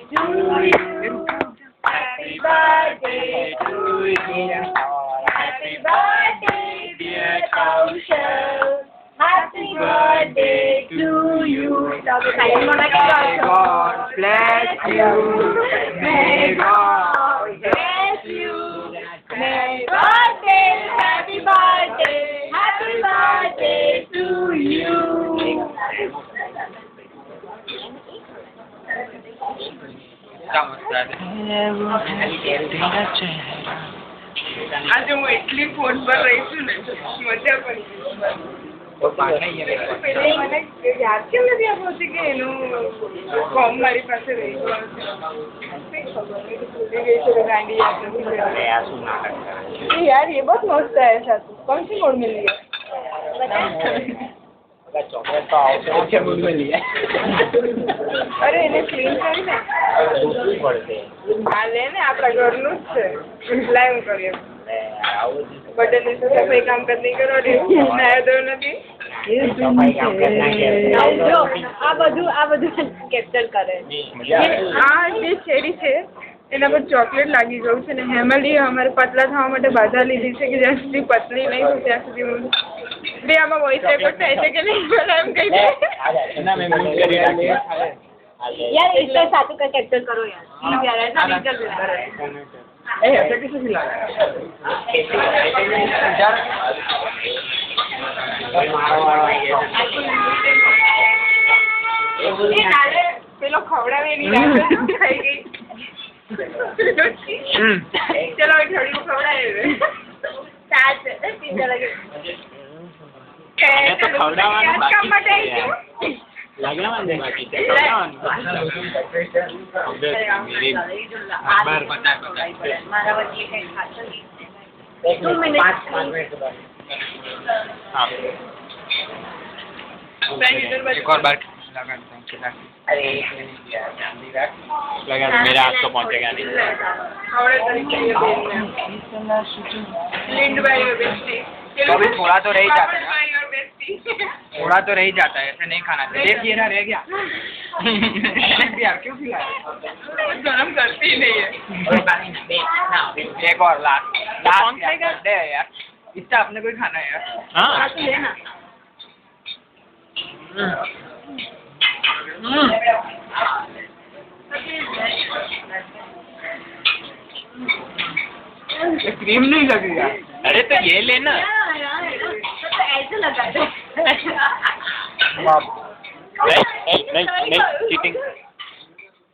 to you. Happy birthday to you. Happy birthday, dear Kaushal. Happy birthday to you. May God bless you. May God bless you. May birthday, happy birthday to you. आज હું એટલી phone પર રહીશું ને મજા પડી પેલી મને યાદ કેમ નથી આવતી કે એનું ફોર્મ મારી પાસે રહી ગયું यार ये बहुत मस्त है ऐसा कौन सी मोड में लिया चॉकलेट तो आवश्यक मूड में लिया अरे इन्हें क्लीन કરી ને આ લે ને આપણા ઘરનું જ છે લાઈવ કરીએ બટન ની સફાઈ કામ કરતી કરો રે નાયા દો નથી આ બધું કેપ્ચર કરે આ જે ચેરી છે એના પર ચોકલેટ લાગી ગયું છે ને હેમલી અમારે પતલા થવા માટે બાધા લીધી છે કે જ્યાં સુધી પતલી નહીં થાય ત્યાં સુધી હું બે આમાં વોઇસ રેકોર્ડ થાય છે કે નહીં પેલા એમ કહી यार इसका साथी का कैप्चर करो यार ऐसा नहीं चल रहा है ऐसे किसे खिला પેલો ખવડાવે નહીં ખાઈ ગઈ चलो थोड़ी को खवड़ाए साथ टीचर लगे तो खवड़ावान काम માટે આવી છું लगना दे बाकी मेरी बार बता મારા વચ્ચે કઈ ખાતો નહીં 5 મિનિટ हां एक और बार लगा अरे एक मिनट यार जल्दी रख लगा मेरे हाथ तो पहुंचेगा नहीं खवड़े तरीके ये लिंड भाई और बेस्टी तो अभी थोड़ा तो रह ही जाता है भाई और बेस्टी थोड़ा तो रह ही जाता है ऐसे नहीं खाना चाहिए देखिए ना रह गया यार क्यों खिलाया गरम करती ही नहीं है एक और लास्ट दे यार इसका अपने कोई खाना है यार हाँ तो लेना क्रीम नहीं लगेगा अरे तो ये लेना ऐसे लगा दे नहीं चीटिंग